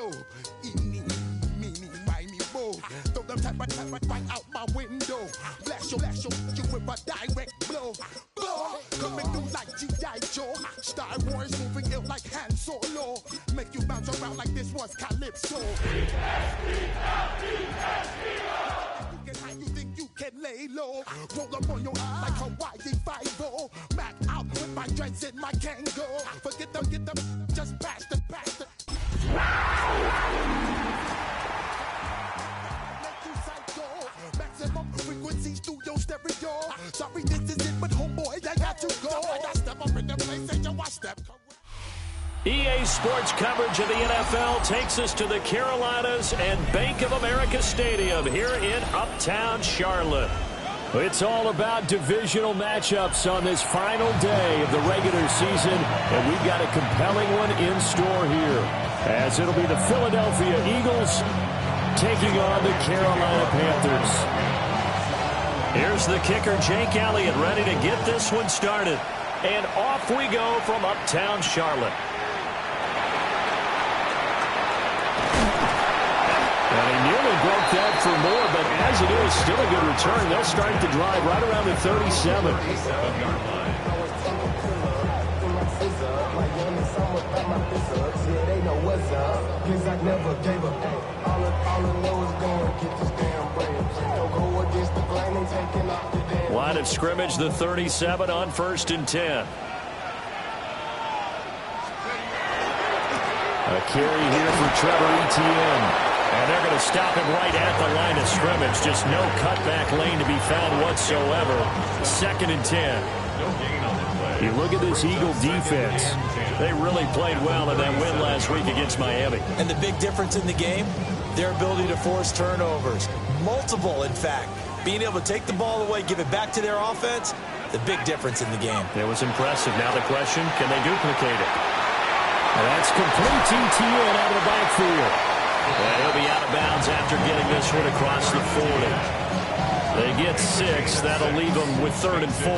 low. Eeny, meeny, miny, mo. Throw them type right out my window. Blast your you with a direct blow. Blow, coming through like G.I. Joe. Star Wars moving ill like Han Solo. Make you bounce around like this was Calypso. You think you can lay low? Roll up on your eye like Hawaii 5-0. Back out with my dreads in my Kango. Forget them, get them, just pass the. Make you psycho. Maximum frequencies through your stereo. Sorry, this is it, but homeboy, I got to go. I got step up in the place, and you watch step. EA Sports coverage of the NFL takes us to the Carolinas and Bank of America Stadium here in Uptown Charlotte. It's all about divisional matchups on this final day of the regular season, and we've got a compelling one in store here, as it'll be the Philadelphia Eagles taking on the Carolina Panthers. Here's the kicker, Jake Elliott, ready to get this one started. And off we go from Uptown Charlotte. And he nearly broke that for more, but as it is, still a good return. They'll start the drive right around the 37. Line of scrimmage, the 37 on 1st and 10. A carry here for Trevor Etienne. And they're going to stop him right at the line of scrimmage. Just no cutback lane to be found whatsoever. 2nd and 10. You look at this Eagle defense. They really played well in that win last week against Miami. And the big difference in the game, their ability to force turnovers. Multiple, in fact. Being able to take the ball away, give it back to their offense, the big difference in the game. It was impressive. Now the question, can they duplicate it? And that's complete. Etienne out of the backfield. And he'll be out of bounds after getting this one across the 40. They get 6. That'll leave him with 3rd and 4.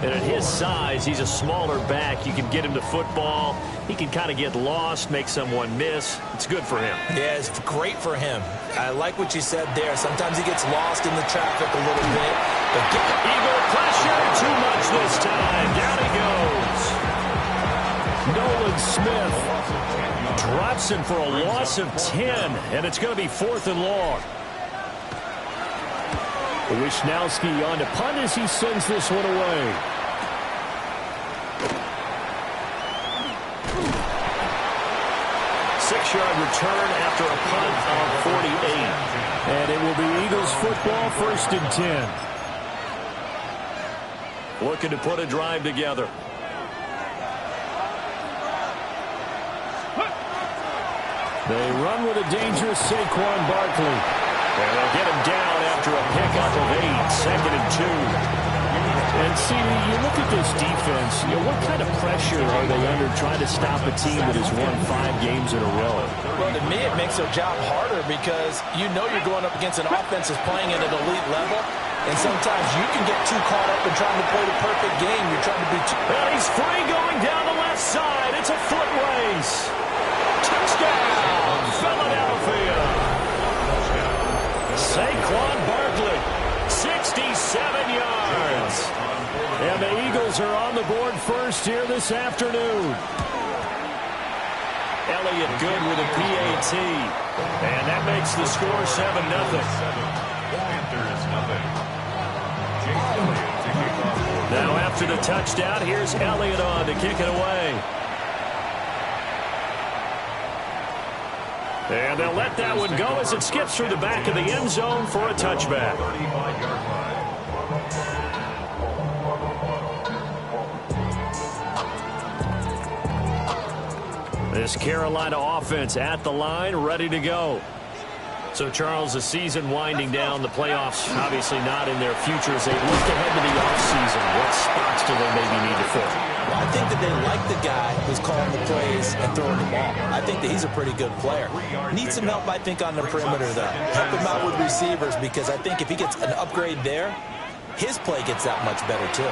And at his size, he's a smaller back. You can get him to football. He can kind of get lost, make someone miss. It's good for him. Yeah, it's great for him. I like what you said there. Sometimes he gets lost in the traffic a little bit. But Eagle pressure, too much this time. Down he goes. Nolan Smith drops him for a loss of 10, and it's going to be 4th and long. Wishnowski on to punt as he sends this one away. Six-yard return after a punt on 48. And it will be Eagles football, 1st and 10. Looking to put a drive together. They run with a dangerous Saquon Barkley. And they'll get him down after a pickup of 8, 2nd and 2. And see, you look at this defense, what kind of pressure are they under trying to stop a team that has won 5 games in a row? Well, to me, it makes their job harder because you know you're going up against an offense that's playing at an elite level. And sometimes you can get too caught up in trying to play the perfect game. You're trying to be well, he's free going down the left side. It's a foot race. Touchdown, Philadelphia. Saquon Barkley, 67 yards. And the Eagles are on the board first here this afternoon. Elliott good with a PAT. And that makes the score 7-0. Now after the touchdown, here's Elliott on to kick it away. And they'll let that one go as it skips through the back of the end zone for a touchback. This Carolina offense at the line, ready to go. So, Charles, the season winding down, the playoffs obviously not in their future as they look ahead to the offseason. What spots do they maybe need to fill? Well, I think that they like the guy who's calling the plays and throwing the ball. I think that he's a pretty good player. Needs some help, I think, on the perimeter, though. Help him out with receivers because I think if he gets an upgrade there, his play gets that much better, too.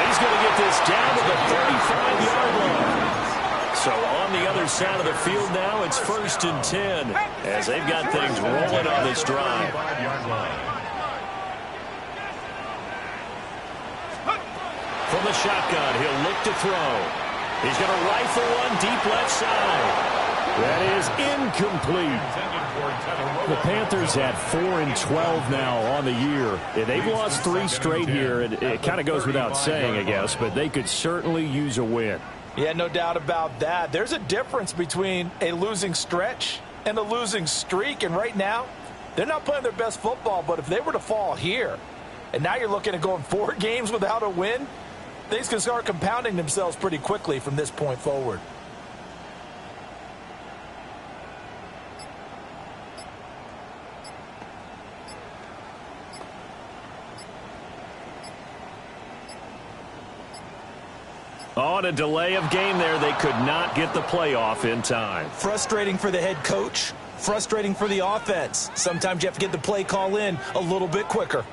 He's going to get this down to the 35-yard line. So on the other side of the field now, it's 1st and 10 as they've got things rolling on this drive. From the shotgun, he'll look to throw. He's going to rifle one deep left side. That is incomplete. The Panthers at 4-12 now on the year. They've lost 3 straight here. It kind of goes without saying, I guess, but they could certainly use a win. Yeah, no doubt about that. There's a difference between a losing stretch and a losing streak, and right now, they're not playing their best football, but if they were to fall here, and now you're looking at going 4 games without a win, things can start compounding themselves pretty quickly from this point forward. On a delay of game there, they could not get the playoff in time. Frustrating for the head coach, frustrating for the offense. Sometimes you have to get the play call in a little bit quicker.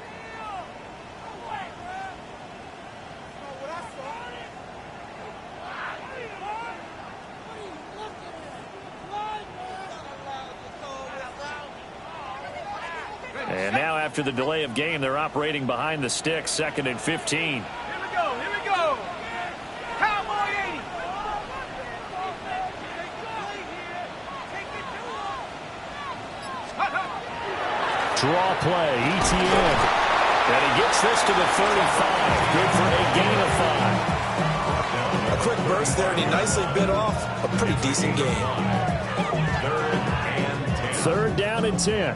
And now after the delay of game, they're operating behind the sticks, 2nd and 15. Draw play, ETN. And he gets this to the 35. Good for a gain of 5. A quick burst there, and he nicely bit off a pretty decent game. 3rd down and 10.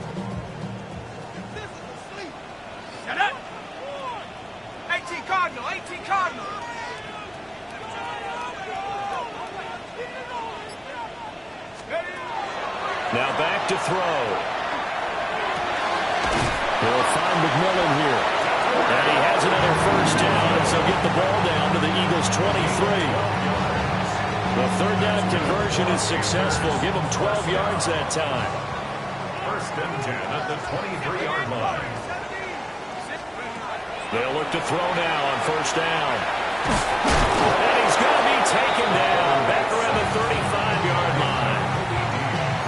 Now back to throw. He'll find McMillan here. And he has another 1st down as they'll get the ball down to the Eagles' 23. The 3rd down conversion is successful. Give them 12 yards that time. 1st and 10 at the 23-yard line. They'll look to throw now on 1st down. And he's going to be taken down back around the 35-yard line.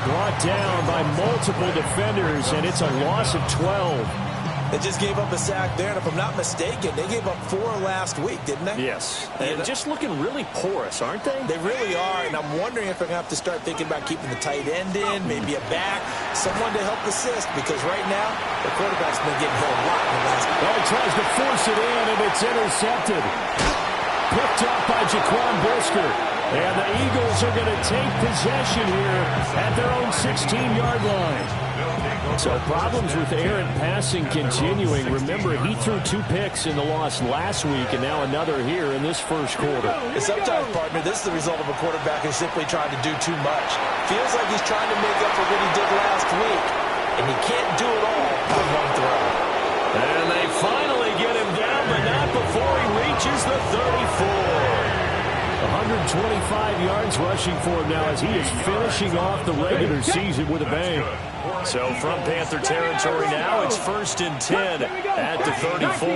Brought down by multiple defenders, and it's a loss of 12. They just gave up a sack there, and if I'm not mistaken, they gave up 4 last week, didn't they? Yes. And just looking really porous, aren't they? They really are, and I'm wondering if they're going to have to start thinking about keeping the tight end in, maybe a back, someone to help assist, because right now, the quarterback's been getting hit a lot in the last. Well, he tries to force it in, and it's intercepted. Picked up by Jaquan Brisker. And the Eagles are going to take possession here at their own 16-yard line. So problems with errant passing continuing. Remember, he threw 2 picks in the loss last week, and now another here in this 1st quarter. And sometimes, partner, this is the result of a quarterback who's simply trying to do too much. Feels like he's trying to make up for what he did last week, and he can't do it all with 1 throw. And they finally get him down, but not before he reaches the 34. 125 yards rushing for him now as he is finishing off the regular season with a bang. So from Panther territory now, it's 1st and 10 at the 34.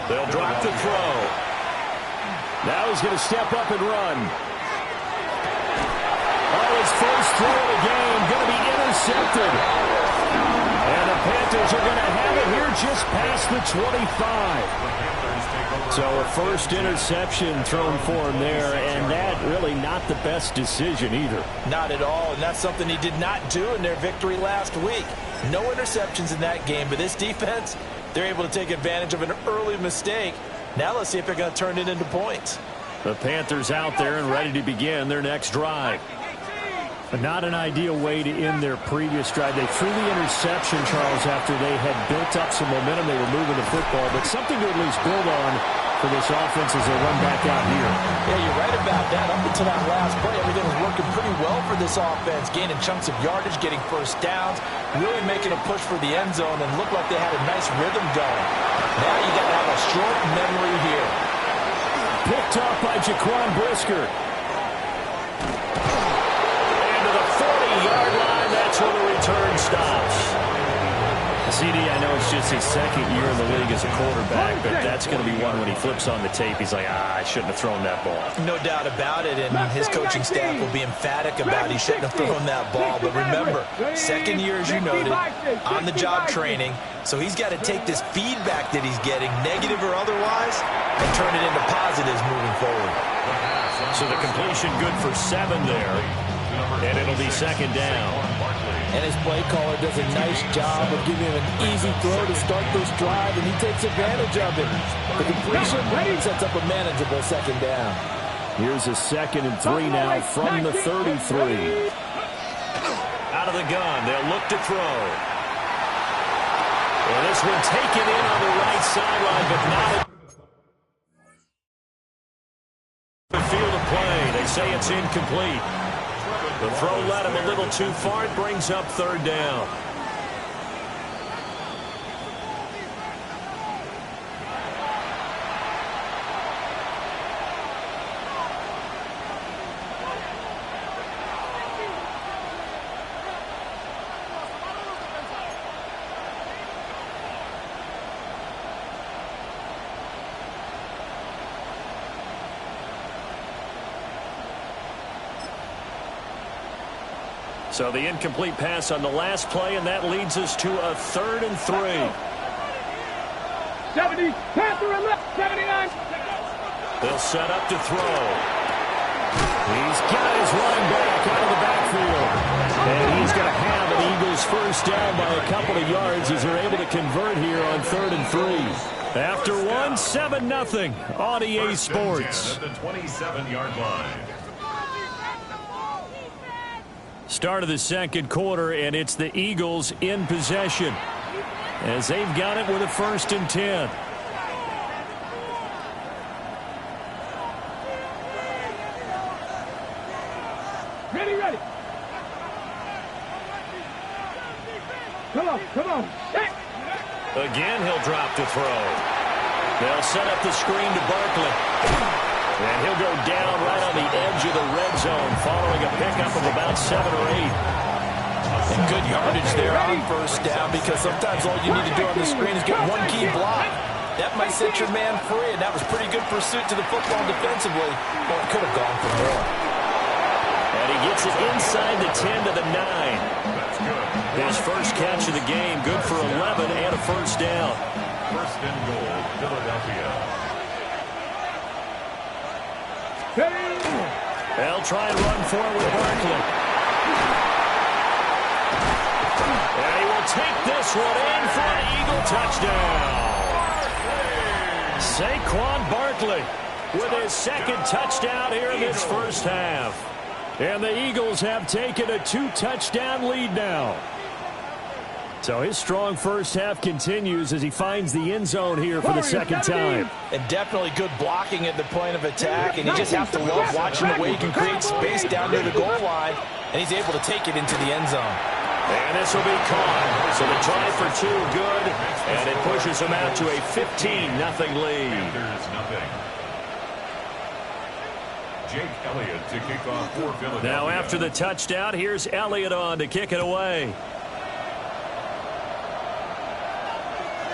They'll drop the throw. Now he's going to step up and run. Oh, his first throw of the game going to be intercepted. And the Panthers are going to have it here just past the 25. So a 1st interception thrown for him there, and that really not the best decision either. Not at all, and that's something he did not do in their victory last week. No interceptions in that game, but this defense, they're able to take advantage of an early mistake. Now let's see if they're going to turn it into points. The Panthers out there and ready to begin their next drive. But not an ideal way to end their previous drive. They threw the interception, Charles, after they had built up some momentum. They were moving the football, but something to at least build on for this offense as they run back out here. Yeah, you're right about that. Up until that last play, everything was working pretty well for this offense, gaining chunks of yardage, getting 1st downs, really making a push for the end zone, and looked like they had a nice rhythm going. Now you got to have a short memory here. Picked up by Jaquan Brisker. And to the 40-yard line, that's where the return stops. CD, I know it's just his second year in the league as a quarterback, but that's going to be one when he flips on the tape, he's like, I shouldn't have thrown that ball. No doubt about it, and his coaching staff will be emphatic about he shouldn't have thrown that ball. But remember, second year, as you noted, on-the-job training, so he's got to take this feedback that he's getting, negative or otherwise, and turn it into positives moving forward. So the completion good for 7 there, and it'll be second down. And his play caller does a nice job of giving him an easy throw to start this drive, and he takes advantage of it. The completion sets up a manageable second down. Here's a 2nd and 3 now from the 33. Out of the gun, they'll look to throw. Well, this one taken in on the right sideline, but not at the field of play. They say it's incomplete. The throw led him a little too far. It brings up 3rd down. So the incomplete pass on the last play, and that leads us to a 3rd and 3. 70, Panther and left, 79. They'll set up to throw. He's got his running back out of the backfield. And he's going to have an Eagles first down by a couple of yards as they're able to convert here on 3rd and 3. After 1, 7-0 on EA Sports. At the 27-yard line. Start of the second quarter, and it's the Eagles in possession as they've got it with a 1st and 10. Ready. Come on. Again, he'll drop to throw. They'll set up the screen to Barkley. And he'll go down right on the edge of the red zone following a pickup of about 7 or 8. And good yardage there on 1st down, because sometimes all you need to do on the screen is get one key block. That might set your man free, and that was pretty good pursuit to the football defensively. Well, it could have gone for more. And he gets it inside the 10 to the 9. That's good. His first catch of the game, good for 11 and a 1st down. 1st and goal, Philadelphia. They'll try and run forward with Barkley. And he will take this one in for an Eagle touchdown. Saquon Barkley with his 2nd touchdown here in this first half. And the Eagles have taken a 2-touchdown lead now. So his strong first half continues as he finds the end zone here for the 2nd time. And definitely good blocking at the point of attack, and you just have to love watching the way he can create space down near the goal line, and he's able to take it into the end zone. And this will be caught. So the try for 2 good, and it pushes him out to a 15-0 lead. Jake Elliott to kick off for Philadelphia. Now after the touchdown, here's Elliott on to kick it away.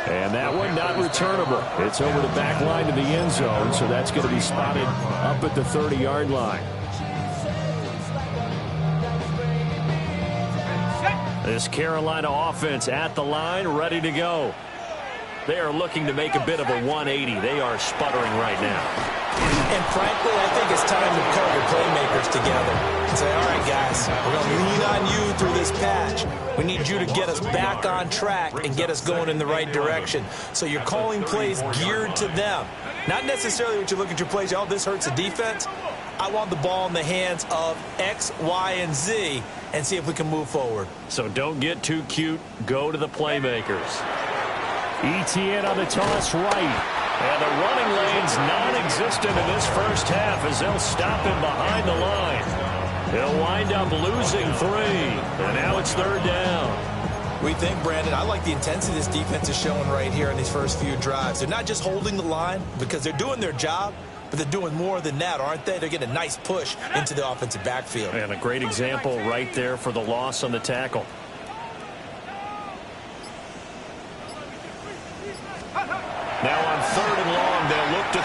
And that one not returnable. It's over the back line to the end zone, so that's going to be spotted up at the 30-yard line. This Carolina offense at the line, ready to go. They are looking to make a bit of a 180. They are sputtering right now. And frankly, I think it's time to call your playmakers together and say, all right, guys, we're going to lean on you through this patch. We need you to get us back on track and get us going in the right direction. So you're calling plays geared to them. Not necessarily what you look at your plays, oh, this hurts the defense. I want the ball in the hands of X, Y, and Z and see if we can move forward. So don't get too cute. Go to the playmakers. ETN on the toss right. And the running lane's non-existent in this first half as they'll stop him behind the line. He'll wind up losing 3. And now it's 3rd down. We think, Brandon, I like the intensity this defense is showing right here in these first few drives. They're not just holding the line because they're doing their job, but they're doing more than that, aren't they? They're getting a nice push into the offensive backfield. And a great example right there for the loss on the tackle.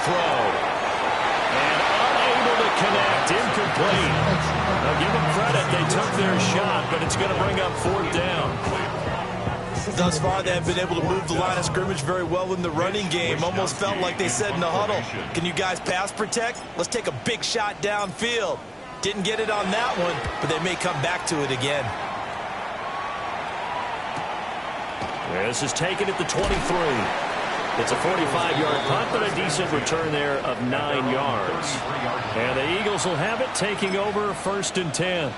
throw. And unable to connect. Incomplete. Now give them credit. They took their shot, but it's going to bring up 4th down. Thus far, they have been able to move the line of scrimmage very well in the running game. Almost felt like they said in the huddle, can you guys pass protect? Let's take a big shot downfield. Didn't get it on that one, but they may come back to it again. This is taken at the 23. It's a 45-yard punt, but a decent return there of 9 yards. And the Eagles will have it, taking over 1st and 10.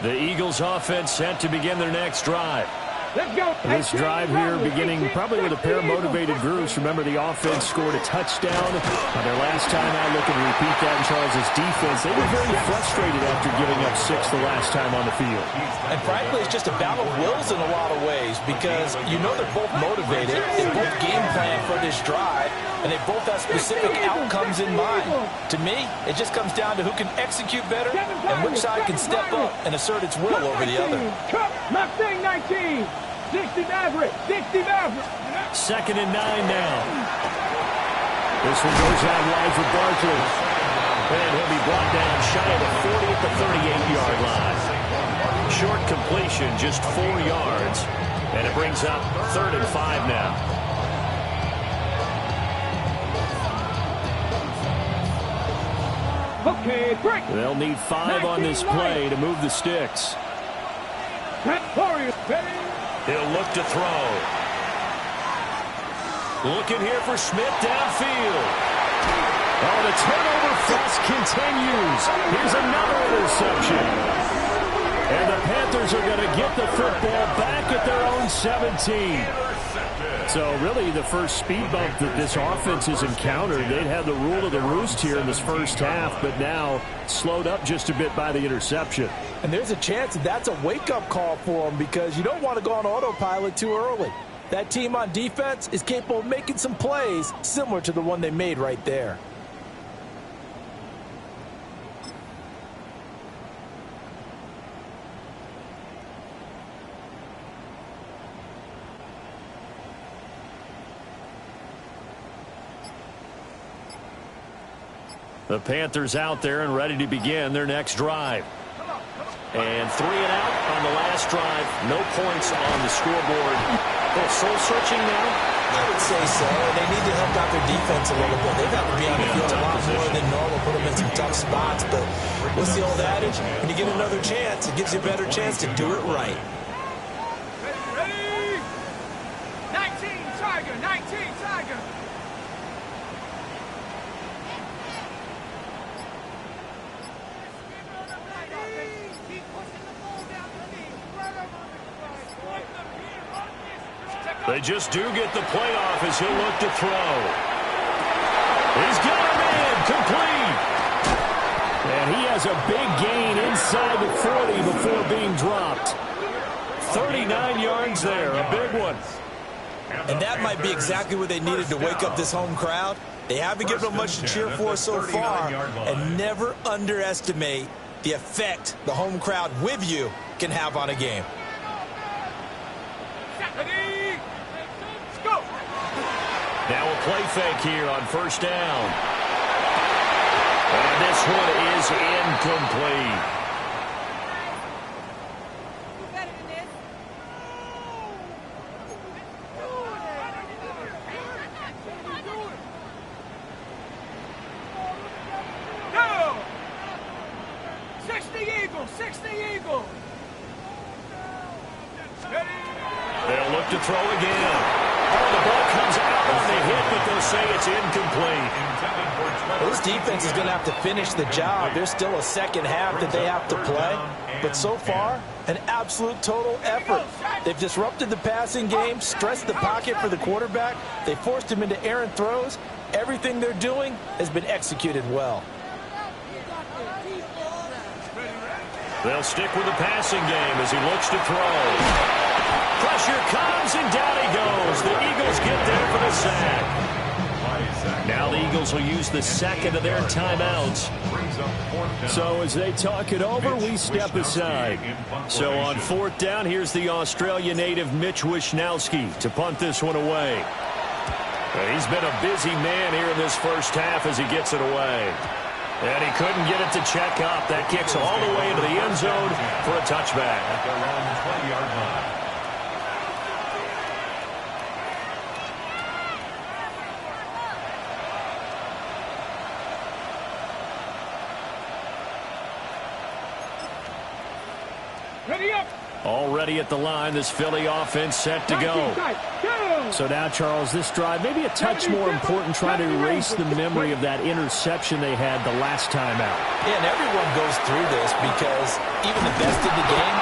The Eagles offense set to begin their next drive. Let's go. This drive here beginning probably with a pair of motivated groups. Remember, the offense scored a touchdown on their last time out. Looking to repeat that in Charles' defense. They were very frustrated after giving up 6 the last time on the field. And frankly, it's just a battle of wills in a lot of ways because you know they're both motivated. They both game plan for this drive, and they both have specific outcomes in mind. To me, it just comes down to who can execute better and which side can step up and assert its will over the other. Mustang 19. 60 Maverick. 60 Maverick. 2nd and 9 now. This one goes out wide for Barkley. And he'll be brought down shy of the 40 at the 38-yard line. Short completion, just 4 yards. And it brings up 3rd and 5 now. Okay, break. They'll need 5 on this play to move the sticks. He'll look to throw. Looking here for Smith downfield. Oh, the turnover fest continues. Here's another interception. And the Panthers are going to get the football back at their own 17. So really the first speed bump that this offense has encountered. They'd had the rule of the roost here in this first half, but now slowed up just a bit by the interception. And there's a chance that that's a wake-up call for them because you don't want to go on autopilot too early. That team on defense is capable of making some plays similar to the one they made right there. The Panthers out there and ready to begin their next drive. And 3 and out on the last drive. No points on the scoreboard. They're soul-searching now? I would say so. They need to help out their defense a little bit. They've got to be on the field a lot more than normal, put them in some tough spots. But what's the old adage? When you get another chance, it gives you a better chance to do it right. Ready? 19 Tiger, 19 Tiger. They just do get the playoff as he'll look to throw. He's got him in, complete. And he has a big gain inside the 40 before being dropped. 39 yards there, a big one. And that might be exactly what they needed to wake up this home crowd. They haven't given them much to cheer for so far, and never underestimate the effect the home crowd with you can have on a game. Now a play fake here on 1st down. And this one is incomplete. Go! 60 Eagles, 60 Eagles. They'll look to throw again. Oh, the ball comes out on the hit, but they'll say it's incomplete. Well, this defense is going to have to finish the job. There's still a second half that they have to play. But so far, an absolute total effort. They've disrupted the passing game, stressed the pocket for the quarterback. They forced him into errant throws. Everything they're doing has been executed well. They'll stick with the passing game as he looks to throw. Pressure comes, and down he goes. The Eagles get there for the sack. Now the Eagles will use the second of their timeouts. So as they talk it over, we step aside. So on 4th down, here's the Australia native Mitch Wishnowsky to punt this one away. He's been a busy man here in this first half as he gets it away. And he couldn't get it to check up. That kicks all the way into the end zone for a touchback. At their own 20-yard line. Ready up. Already at the line, this Philly offense set to go. So now, Charles, this drive maybe a touch more important, trying to erase the memory of that interception they had the last time out. Yeah, and everyone goes through this because even the best in the game,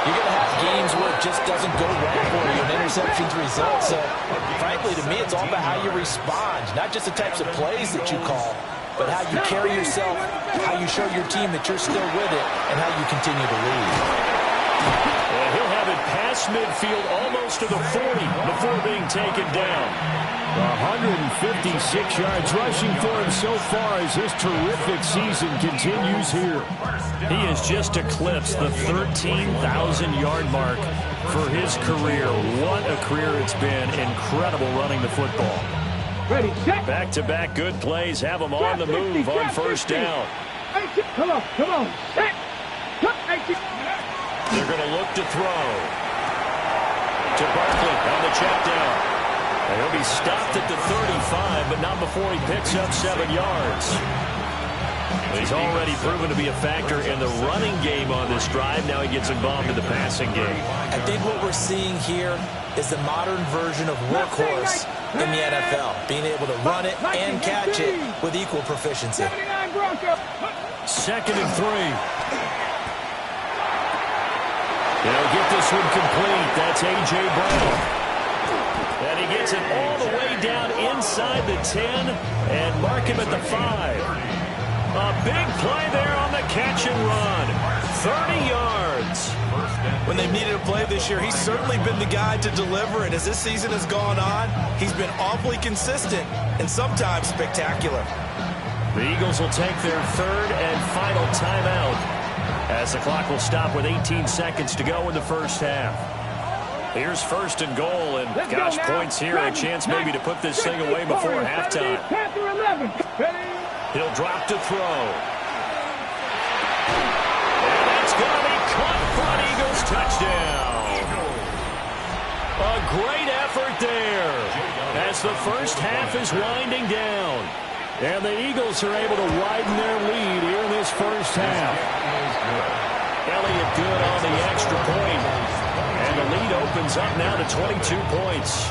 you're going to have games where it just doesn't go right for you, and interceptions result. So, frankly, to me, it's all about how you respond, not just the types of plays that you call, but how you carry yourself, how you show your team that you're still with it, and how you continue to lead. And he'll have it past midfield almost to the 40 before being taken down. 156 yards rushing for him so far as his terrific season continues here. He has just eclipsed the 13,000-yard mark for his career. What a career it's been. Incredible running the football. Ready, set. Back-to-back good plays have him on the move on first down. Come on, set. They're going to look to throw. To Barkley on the check down. And he'll be stopped at the 35, but not before he picks up 7 yards. He's already proven to be a factor in the running game on this drive. Now he gets involved in the passing game. I think what we're seeing here is the modern version of workhorse in the NFL, being able to run it and catch it with equal proficiency. 2nd and 3. They'll get this one complete. That's A.J. Brown. And he gets it all the way down inside the 10 and mark him at the 5. A big play there on the catch and run. 30 yards. When they've needed a play this year, he's certainly been the guy to deliver it. As this season has gone on, he's been awfully consistent and sometimes spectacular. The Eagles will take their 3rd and final timeout, as the clock will stop with 18 seconds to go in the first half. Here's 1st and goal, and gosh, points here, a chance maybe to put this thing away before halftime. He'll drop to throw. And that's going to be caught for an Eagles touchdown. A great effort there as the first half is winding down. And the Eagles are able to widen their lead here in this first half. Elliott good on the extra point. And the lead opens up now to 22 points.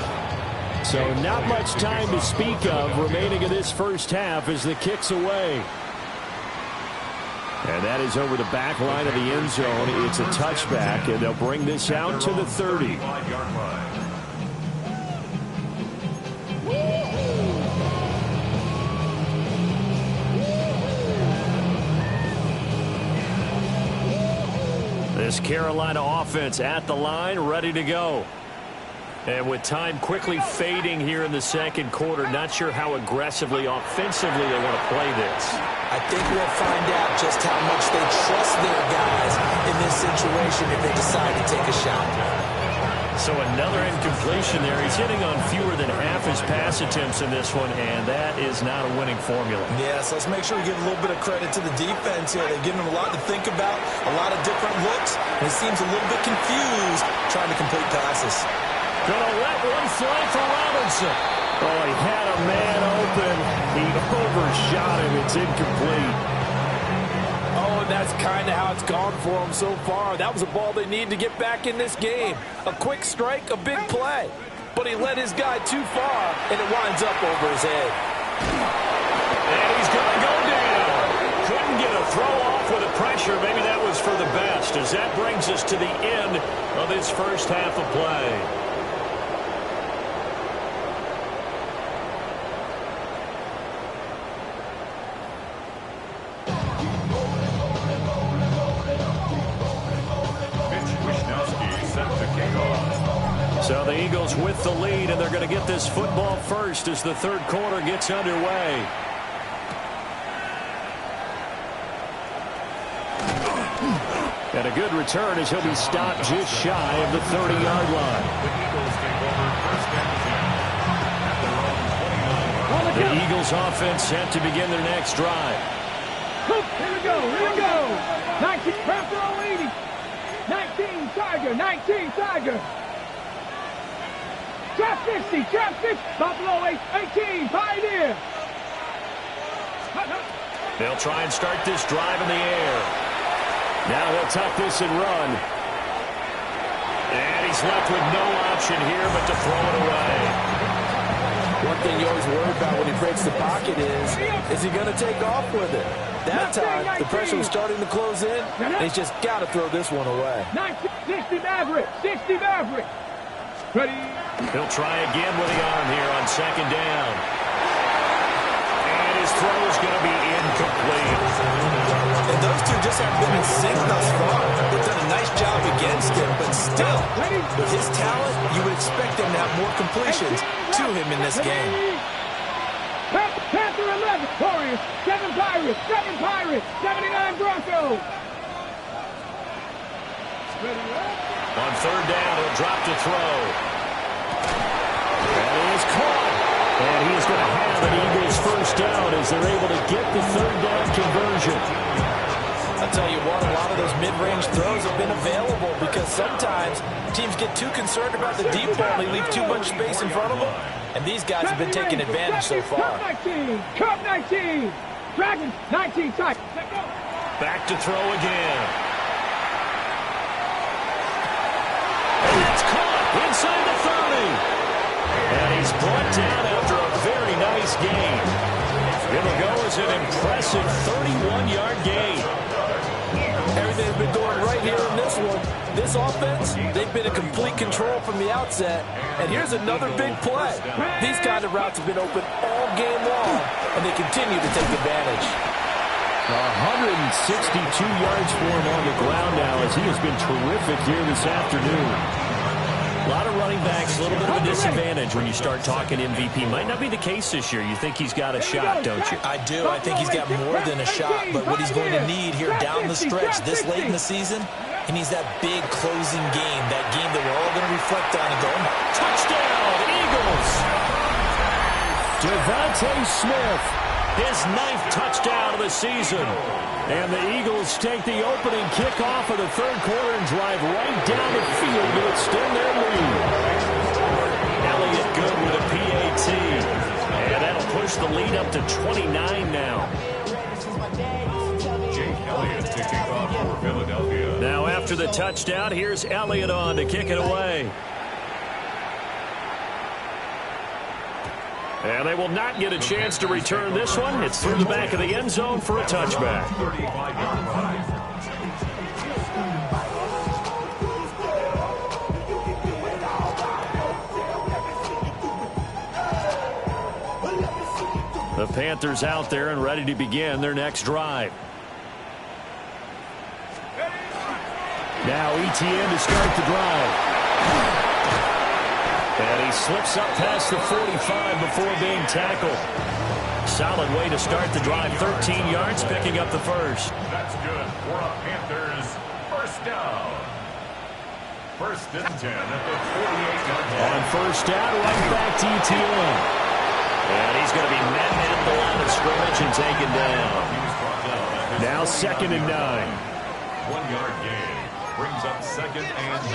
So not much time to speak of remaining in this first half as the kick's away. And that is over the back line of the end zone. It's a touchback, and they'll bring this out to the 30. This Carolina offense at the line, ready to go. And with time quickly fading here in the second quarter, not sure how aggressively, offensively they want to play this. I think we'll find out just how much they trust their guys in this situation if they decide to take a shot. So another incompletion there. He's hitting on fewer than half his pass attempts in this one, and that is not a winning formula. Yes, let's make sure we give a little bit of credit to the defense here. They've given him a lot to think about, a lot of different looks, and he seems a little bit confused trying to complete passes. Gonna let one fly for Robinson. Oh, he had a man open. He overshot him. It's incomplete. Oh, and that's kind of how it's gone for him so far. That was a ball they need to get back in this game. A quick strike, a big play. But he led his guy too far, and it winds up over his head. And he's gonna go down. Couldn't get a throw off with the pressure. Maybe that was for the best, as that brings us to the end of this first half of play. So the Eagles with the lead, and they're going to get this football first as the third quarter gets underway. And a good return as he'll be stopped just shy of the 30-yard line. The Eagles take over 1st and 10 at their own The Eagles offense set to begin their next drive. Here we go. 19, Buffalo 80. 19, Tiger, 19, Tiger. Trap 60, Buffalo 18, Pioneer. They'll try and start this drive in the air. Now he'll tuck this and run. And he's left with no option here but to throw it away. One thing you always worry about when he breaks the pocket is he going to take off with it? That time, the pressure was starting to close in, and he's just got to throw this one away. 60 Maverick. Ready? He'll try again with the arm here on second down. And his throw is going to be incomplete. And those two just haven't been in sync thus far. They've done a nice job against him, but still, with his talent, you would expect them to have more completions to him in this game. Panther 11, Warriors, 7 Pirates, 79 Broncos. On third down, he'll drop to throw. And he is caught. And he is going to have an Eagles first down as they're able to get the third down conversion. I'll tell you what, a lot of those mid-range throws have been available because sometimes teams get too concerned about the deep ball and they leave too much space in front of them. And these guys have been taking advantage so far. Cup 19, Dragons 19, tight. Back to throw again. And that's caught inside the 30. And he's brought down after a very nice gain. It'll go as an impressive 31-yard gain. Everything's been going right here in this one. This offense, they've been in complete control from the outset. And here's another big play. These kind of routes have been open all game long, and they continue to take advantage. 162 yards for him on the ground now as he has been terrific here this afternoon. A lot of running backs, a little bit of a disadvantage when you start talking MVP. Might not be the case this year. You think he's got a shot, don't you? I do. I think he's got more than a shot. But what he's going to need here down the stretch this late in the season, he needs that big closing game, that game that we're all going to reflect on and go, touchdown, Eagles! Devontae Smith, his 9th touchdown of the season. And the Eagles take the opening kickoff of the third quarter and drive right down the field to extend their lead. Elliott good with a PAT. And that'll push the lead up to 29 now. Jake Elliott to kick off for Philadelphia. Now after the touchdown, here's Elliott on to kick it away. And they will not get a chance to return this one. It's through the back of the end zone for a touchback. 35-yard line. The Panthers out there and ready to begin their next drive. Now ETN to start the drive. And he slips up past the 45 before being tackled. Solid way to start the drive. 13 yards, picking up the first. That's good for a Panthers first down. First and 10 at the 48-yard line. On first down, right back to ETN. And he's going to be met at the line of scrimmage and taken down. Now 2nd and 9. 1-yard gain brings up 2nd and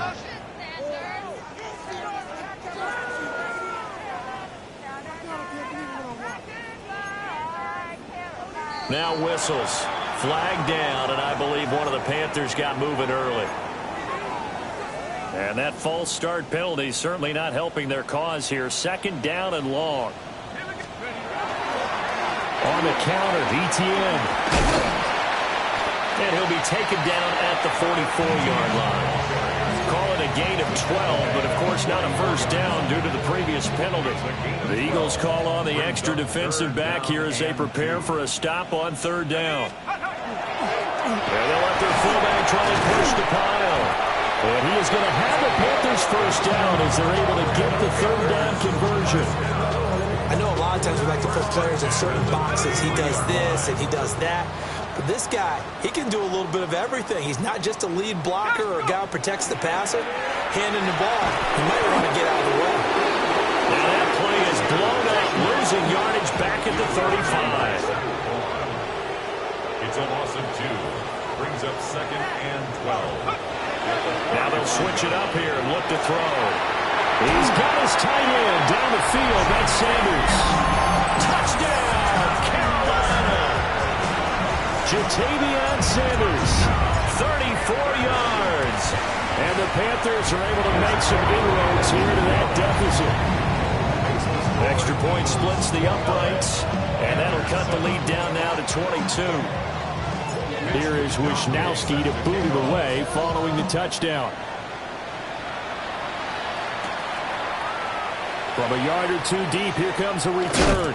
9. Now whistles. Flag down, and I believe one of the Panthers got moving early. And that false start penalty certainly not helping their cause here. 2nd down and long. On the counter, ETN. And he'll be taken down at the 44-yard line. Call it a gain of 12, but of course not a first down due to the previous penalty. The Eagles call on the extra defensive back here as they prepare for a stop on 3rd down. And they'll let their fullback try and push the pile. And he is going to have the Panthers first down as they're able to get the 3rd down conversion. I know a lot of times we like to put players in certain boxes. He does this and he does that. But this guy, he can do a little bit of everything. He's not just a lead blocker or a guy who protects the passer. Handing the ball, he might want to get out of the way. Now that play is blown up, losing losing yardage back at the 35. It's a loss of 2. Brings up 2nd and 12. Now they'll switch it up here and look to throw. He's got his tight end down the field. That's Sanders. Touchdown, Carolina. Jatavion Sanders, 34 yards. And the Panthers are able to make some inroads here to that deficit. Extra point splits the uprights, and that'll cut the lead down now to 22. Here is Wisnowski to boot it away following the touchdown. From a yard or two deep, here comes a return.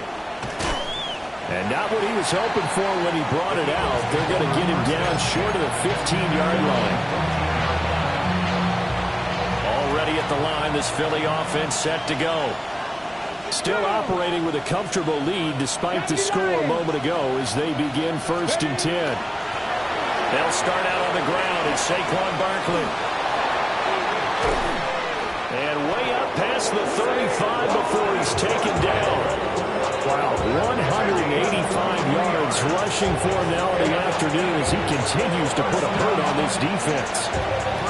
And not what he was hoping for when he brought it out. They're going to get him down short of the 15-yard line. Already at the line, this Philly offense set to go. Still operating with a comfortable lead despite the score a moment ago as they begin 1st and 10. They'll start out on the ground. It's Saquon Barkley. And way up past the 35 before he's taken down. Wow, 185 yards rushing for him now in the afternoon as he continues to put a hurt on this defense.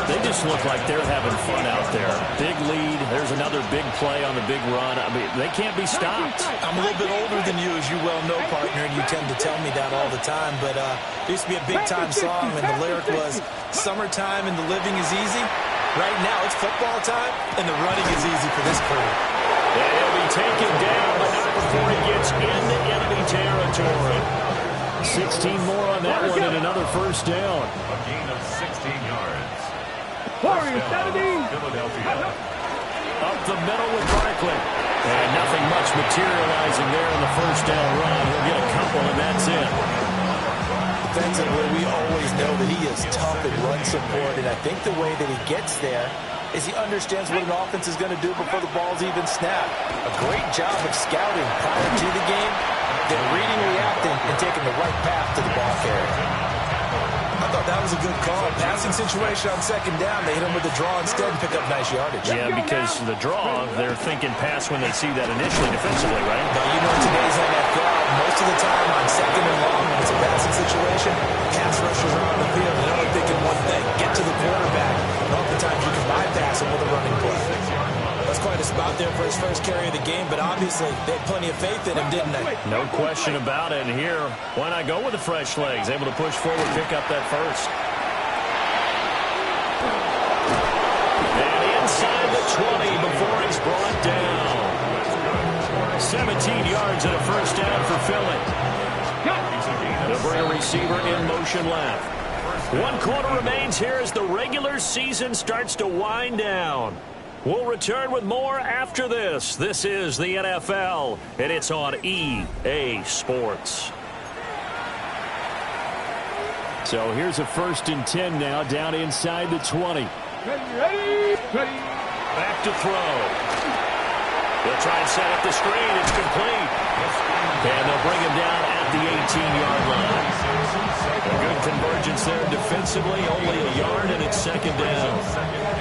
They just look like they're having fun out there. Big lead. There's another big play on the big run. I mean, they can't be stopped. I'm a little bit older than you, as you well know, partner, and you tend to tell me that all the time. But there used to be a big-time song, and the lyric was, "Summertime and the living is easy." Right now, it's football time, and the running is easy for this crew. And he'll be taken down, but not before he gets into enemy territory. 16 more on that one and another first down. A gain of 16 yards. Warriors 17. Philadelphia. Up the middle with Barkley. And nothing much materializing there in the first down run. He'll get a couple, and that's it. Defensively, we always know that he is tough in run support, and I think the way that he gets there is he understands what an offense is going to do before the ball's even snapped. A great job of scouting prior to the game, then reading, reacting, and taking the right path to the ball carrier. I thought that was a good call. Passing situation on 2nd down, they hit him with the draw instead and pick up nice yardage. Yeah, because the draw, they're thinking pass when they see that initially defensively, right? Now, you know, today's NFL, most of the time on 2nd and long, when it's a passing situation, pass rushers are on the field, and they're only thinking one thing, get to the quarterback. And oftentimes you can bypass him with a running play. That's quite a spot there for his first carry of the game, but obviously they had plenty of faith in him, didn't they? No question about it. And here, why not go with the fresh legs? Able to push forward, pick up that first. And inside the 20 before he's brought down. 17 yards and a first down for Philly. They'll bring a receiver in motion left. 1 quarter remains here as the regular season starts to wind down. We'll return with more after this. This is the NFL, and it's on EA Sports. So here's a 1st and 10 now, down inside the 20. Ready. Back to throw. They'll try and set up the screen. It's complete. And they'll bring him down at the 18-yard line. A good convergence there defensively, only a yard, and it's 2nd down.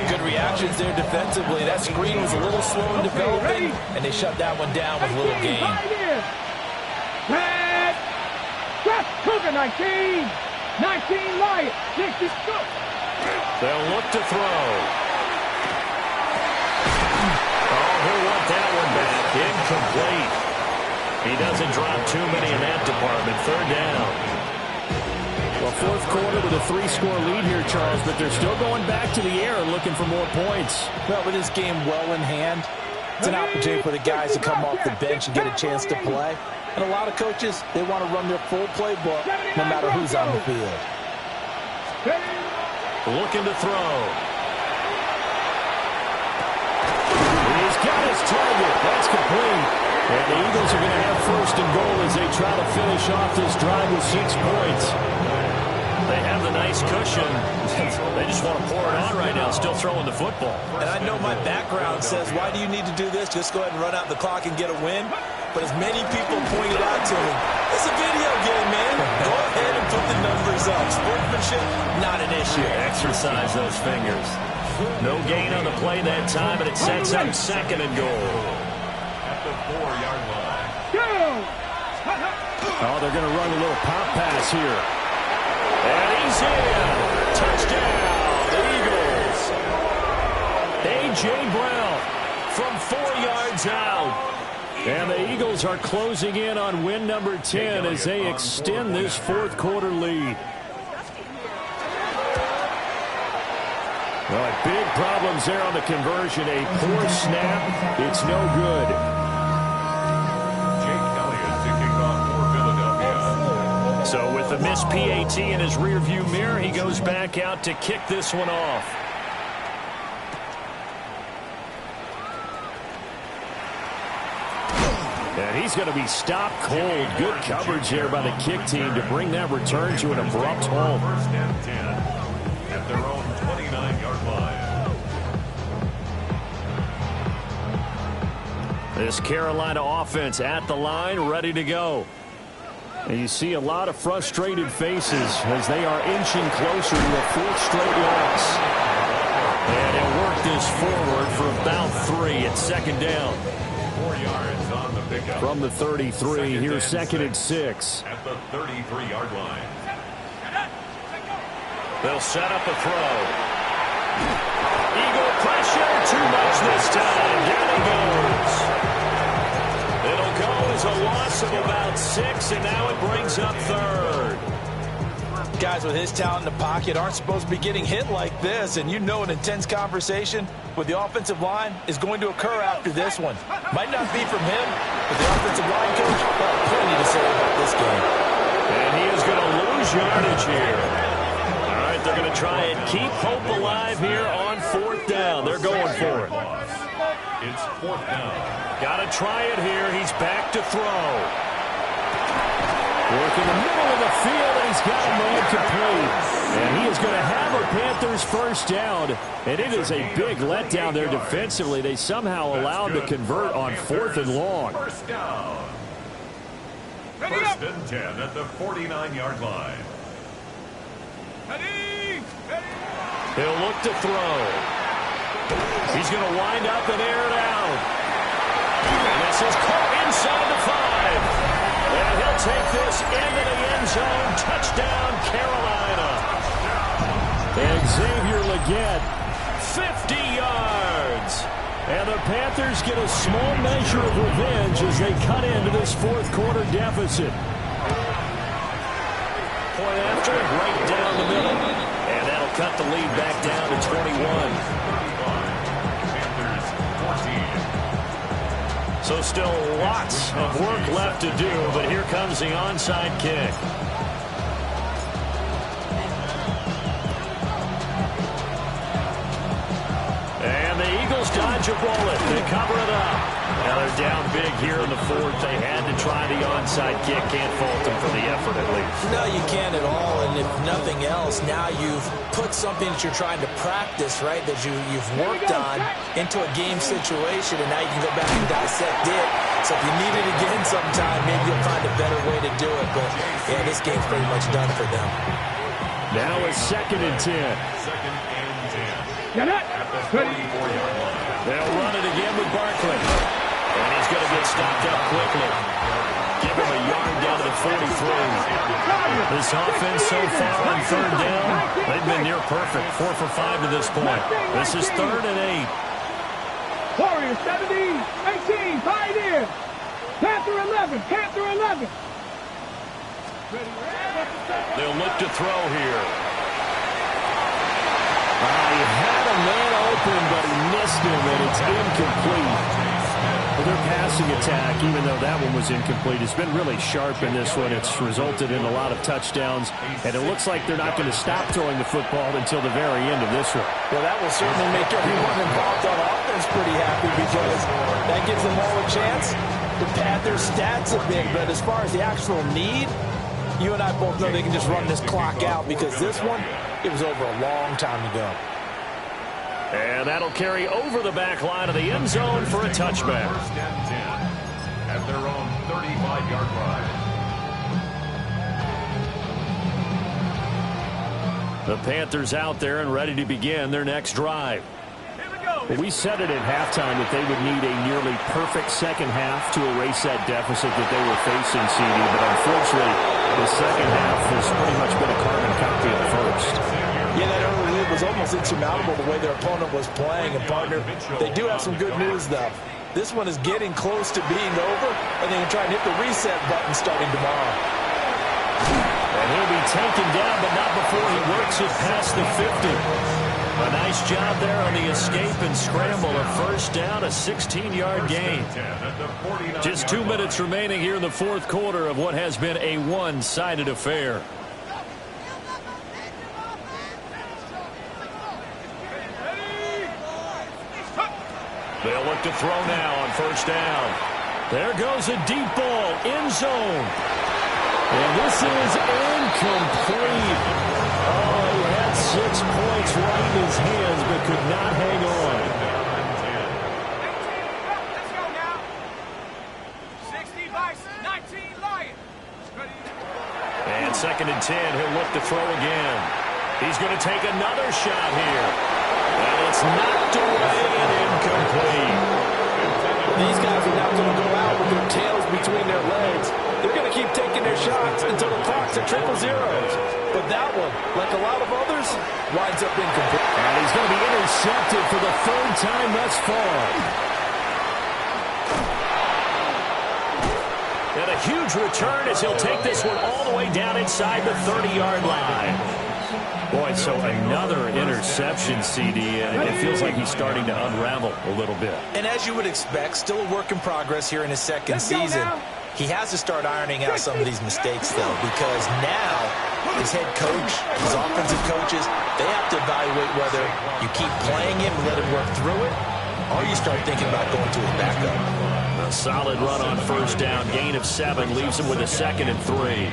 Good reactions there defensively. That screen was a little slow in developing, and they shut that one down with little gain. Red. Just Cougar 19. 19 Lions. 60. They'll look to throw. Oh, he'll want that one back. Incomplete. He doesn't drop too many in that department. 3rd down. Well, 4th quarter with a 3-score lead here, Charles, but they're still going back to the air and looking for more points. Well, with this game well in hand, it's an opportunity for the guys to come off the bench and get a chance to play. And a lot of coaches, they want to run their full playbook no matter who's on the field. Looking to throw. He's got his target. That's complete. And the Eagles are going to have 1st and goal as they try to finish off this drive with 6 points. They have the nice cushion. They just want to pour it on right now, still throwing the football. And I know my background says, why do you need to do this? Just go ahead and run out the clock and get a win. But as many people pointed out to me, it's a video game, man. Go ahead and put the numbers up. Sportsmanship, not an issue. Exercise those fingers. No gain on the play that time, and it sets up 2nd and goal. At the 4-yard line. Oh, they're going to run a little pop pass here. And he's in. Touchdown, Eagles. A.J. Brown from 4 yards out. And the Eagles are closing in on win number 10 as they extend this fourth quarter lead. Well, big problems there on the conversion. A poor snap. It's no good. Jake Elliott to kick off for Philadelphia. So with the missed PAT in his rearview mirror, he goes back out to kick this one off. And he's going to be stopped cold. Good coverage there by the kick team to bring that return to an abrupt halt. First and 10 at their own 29-yard line. This Carolina offense at the line, ready to go. And you see a lot of frustrated faces as they are inching closer to a fourth straight loss. And they'll work this forward for about 3 at second down. 4 yards on the pickup. From the 33, here's second and 6. At the 33-yard line. They'll set up a throw. Eagle pressure, too much this time. Down he goes. It'll go as a loss of about 6, and now it brings up third. Guys with his talent in the pocket aren't supposed to be getting hit like this, and you know an intense conversation with the offensive line is going to occur after this one. Might not be from him, but the offensive line coach got plenty to say about this game. And he is going to lose yardage here. All right, they're going to try and keep hope alive here on fourth down. They're going for it. It's fourth down. Got to try it here. He's back to throw. Work in the middle of the field, and he's got a man complete. And he is going to have a Panthers first down. And it is a big letdown there defensively. They somehow allowed to convert on fourth and long. First down. First and 10 at the 49-yard line. He'll look to throw. He's going to wind up and air it out. And this is caught inside the 5. And he'll take this into the end zone. Touchdown, Carolina. And Xavier Legette, 50 yards. And the Panthers get a small measure of revenge as they cut into this fourth quarter deficit. Point after, right down the middle. And that'll cut the lead back down to 21. So still lots of work left to do, but here comes the onside kick. And the Eagles dodge a bullet. They cover it up. Now they're down big here in the fourth. They had to try the onside kick. Can't fault them for the effort at least. No, you can't at all. And if nothing else, now you've put something that you're trying to practice, right, that you've worked on into a game situation, and now you can go back and dissect it. So if you need it again sometime, maybe you'll find a better way to do it. But, yeah, this game's pretty much done for them. Now it's second and 10. Second and 10. At the 34-yard line. They'll run it again with Barkley. And he's going to get stopped up quickly. Give him a yard down to the 43. This offense so far on third down, they've been near perfect. 4 for 5 to this point. This is third and 8. Warriors 17, 18, Pioneer. Panther 11, Panther 11. They'll look to throw here. He had a man open, but he missed him, and it's incomplete. Well, their passing attack, even though that one was incomplete, has been really sharp in this one. It's resulted in a lot of touchdowns, and it looks like they're not going to stop throwing the football until the very end of this one. Well, that will certainly make everyone involved on offense pretty happy because that gives them all a chance to pad their stats a bit. But as far as the actual need, you and I both know they can just run this clock out because this one, it was over a long time ago. And that'll carry over the back line of the end zone for a touchback. First and 10 at their own 35-yard line. The Panthers out there and ready to begin their next drive. Here we go. We said it at halftime that they would need a nearly perfect second half to erase that deficit that they were facing, CD. But unfortunately, the second half has pretty much been a carbon copy of the first. Yeah, that early lead was almost insurmountable the way their opponent was playing. And, partner, they do have some good news, though. This one is getting close to being over, and they can try and hit the reset button starting tomorrow. And he'll be taken down, but not before he works it past the 50. A nice job there on the escape and scramble. A first down, a 16-yard gain. Just 2 minutes remaining here in the fourth quarter of what has been a one-sided affair. They'll look to throw now on first down. There goes a deep ball, end zone. And this is incomplete. Oh, he had 6 points right in his hands, but could not hang on. Let's go now. 60 Vice, 19 Lions. And 2nd and 10, he'll look to throw again. He's going to take another shot here. And it's knocked away and incomplete. These guys are not going to go out with their tails between their legs. They're going to keep taking their shots until the clock's at triple zeros. But that one, like a lot of others, winds up incomplete. And he's going to be intercepted for the 3rd time thus far. And a huge return as he'll take this one all the way down inside the 30-yard line. Boy, so another interception, CD, and it feels like he's starting to unravel a little bit. And as you would expect, still a work in progress here in his second season. He has to start ironing out some of these mistakes, though, because now his head coach, his offensive coaches, they have to evaluate whether you keep playing him and let him work through it, or you start thinking about going to his backup. A solid run on first down. Gain of 7 leaves him with a 2nd and 3.